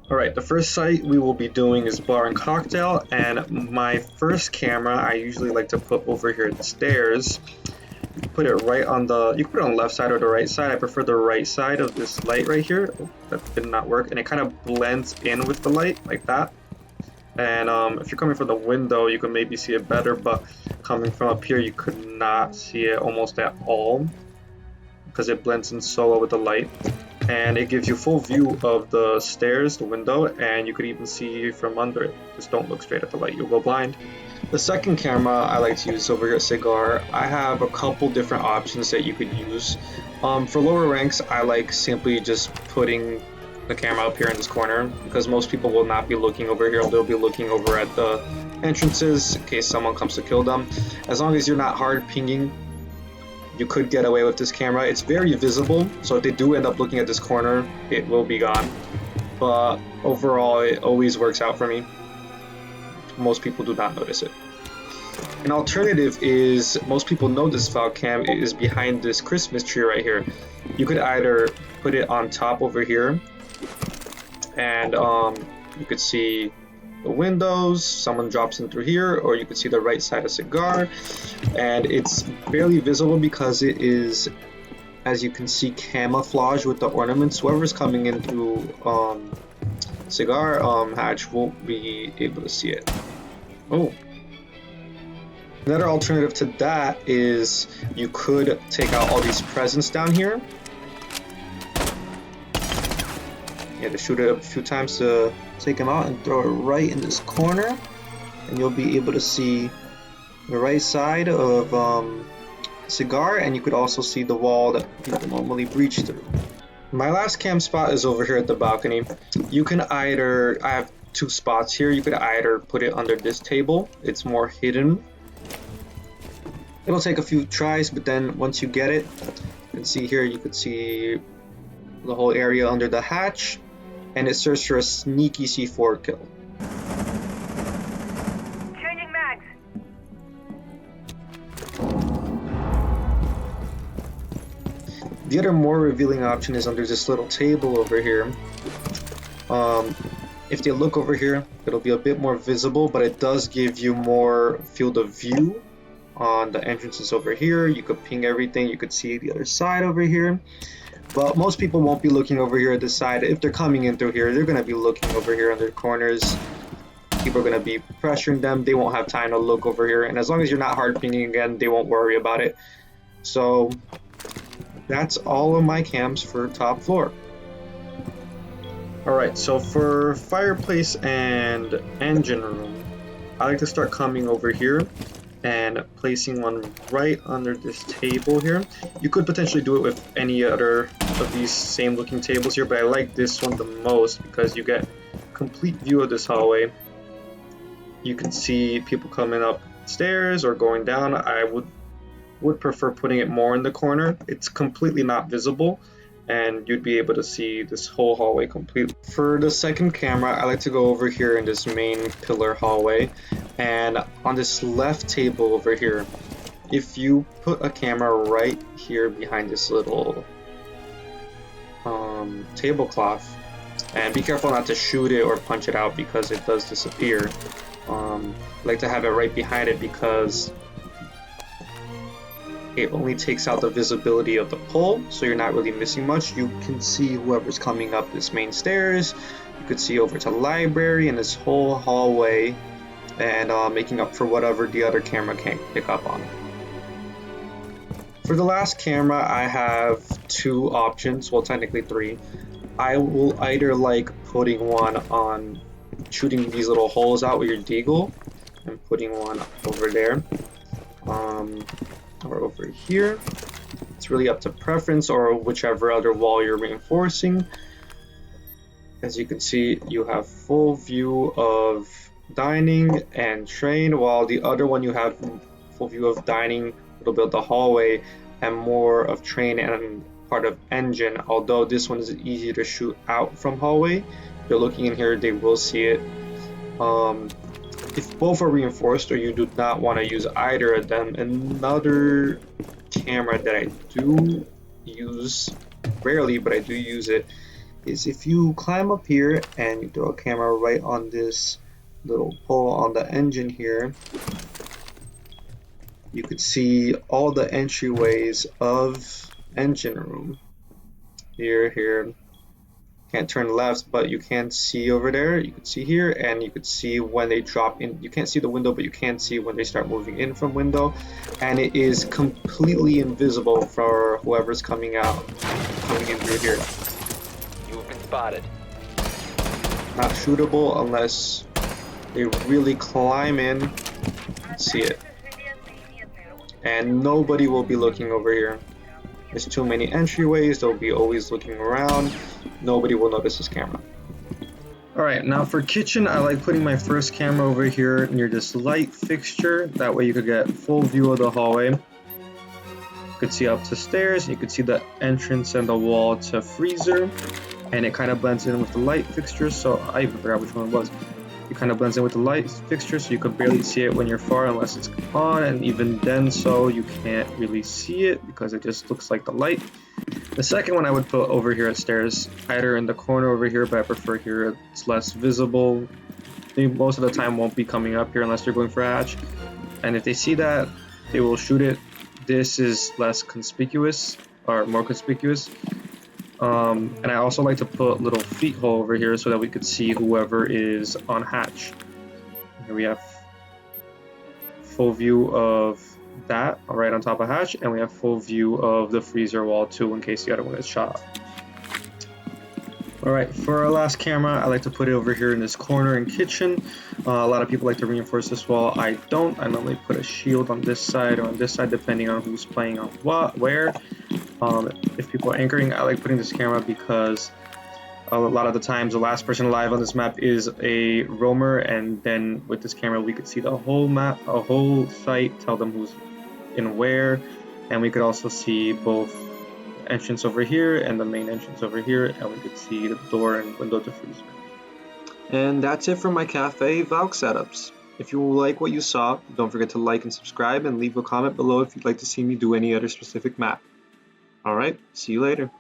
Alright, the first site we will be doing is bar and cocktail, and my first camera I usually like to put over here at the stairs. Put it right on the, you can put it on the left side or the right side. I prefer the right side of this light right here. Oh, that did not work, and it kind of blends in with the light like that. And if you're coming from the window, you can maybe see it better, but coming from up here, you could not see it almost at all because it blends in so well with the light. And it gives you full view of the stairs, the window, and you could even see from under it. Just don't look straight at the light, you'll go blind. The second camera I like to use over here at Cigar, I have a couple different options that you could use. For lower ranks, I like simply just putting the camera up here in this corner because most people will not be looking over here. They'll be looking over at the entrances in case someone comes to kill them. As long as you're not hard pinging, you could get away with this camera. It's very visible, so if they do end up looking at this corner, it will be gone. But overall, it always works out for me. Most people do not notice it. An alternative is, most people know this Valk cam is behind this Christmas tree right here. You could either put it on top over here, and you could see the windows, someone drops in through here, or you could see the right side of Cigar, and it's barely visible because it is, as you can see, camouflage with the ornaments. Whoever's coming in through Cigar hatch won't be able to see it. Oh. Another alternative to that is you could take out all these presents down here. You have to shoot it a few times to take them out and throw it right in this corner, and you'll be able to see the right side of Cigar, and you could also see the wall that people normally breach through. My last cam spot is over here at the balcony. You can either, I have two spots here, you could either put it under this table, it's more hidden. It'll take a few tries, but then once you get it, you can see here, you could see the whole area under the hatch, and it serves for a sneaky C4 kill. Changing mags. The other more revealing option is under this little table over here. If they look over here, it'll be a bit more visible, but it does give you more field of view on the entrances over here. You could ping everything, you could see the other side over here. But most people won't be looking over here at this side. If they're coming in through here, they're going to be looking over here in their corners. People are going to be pressuring them. They won't have time to look over here. And as long as you're not hard pinging again, they won't worry about it. So that's all of my cams for top floor. Alright, so for fireplace and engine room, I like to start coming over here and placing one right under this table here. You could potentially do it with any other of these same looking tables here, but I like this one the most because you get complete view of this hallway. You can see people coming up stairs or going down. I would prefer putting it more in the corner. It's completely not visible, and you'd be able to see this whole hallway completely. For the second camera, I like to go over here in this main pillar hallway, and on this left table over here, if you put a camera right here behind this little tablecloth, and be careful not to shoot it or punch it out because it does disappear. I like to have it right behind it because it only takes out the visibility of the pole, so you're not really missing much. You can see whoever's coming up this main stairs. You could see over to the library and this whole hallway, and making up for whatever the other camera can't pick up on. For the last camera, I have two options, well technically three. I will either like putting one on shooting these little holes out with your deagle and putting one over there, or over here. It's really up to preference, or whichever other wall you're reinforcing. As you can see, you have full view of dining and train, while the other one you have full view of dining, a little bit of the hallway, and more of train and part of engine, although this one is easier to shoot out from hallway. If you're looking in here, they will see it. If both are reinforced or you do not want to use either of them, another camera that I do use rarely, but I do use it, is if you climb up here and you throw a camera right on this little pole on the engine here, you could see all the entryways of engine room. Here. Can't turn left, but you can see over there. You could see here, and you could see when they drop in. You can't see the window, but you can see when they start moving in from window, and it is completely invisible for whoever's coming in through here. You have been spotted. Not shootable unless they really climb in and see it. And nobody will be looking over here. There's too many entryways, they'll be always looking around. Nobody will notice this camera. Alright, now for kitchen, I like putting my first camera over here near this light fixture. That way you could get full view of the hallway. You could see up to stairs, you could see the entrance and the wall to freezer. And it kind of blends in with the light fixture, so I even forgot which one it was. It kind of blends in with the light fixture, so you can barely see it when you're far unless it's on, and even then so you can't really see it because it just looks like the light. The second one I would put over here at stairs, either in the corner over here, but I prefer here, it's less visible. They most of the time won't be coming up here unless they're going for a hatch, and if they see that, they will shoot it. This is less conspicuous, or more conspicuous. And I also like to put little feet hole over here so that we could see whoever is on hatch. Here we have full view of that right on top of hatch, and we have full view of the freezer wall too in case the other one is shot. Alright, for our last camera, I like to put it over here in this corner in kitchen. A lot of people like to reinforce this wall. I don't. I normally put a shield on this side or on this side depending on who's playing on where. If people are anchoring, I like putting this camera because a lot of the times the last person alive on this map is a roamer, and then with this camera we could see the whole map, a whole site, tell them who's in where, and we could also see both entrance over here and the main entrance over here, and we could see the door and window to freezer. And that's it for my Kafe Valk setups. If you like what you saw, don't forget to like and subscribe, and leave a comment below if you'd like to see me do any other specific map. Alright, see you later.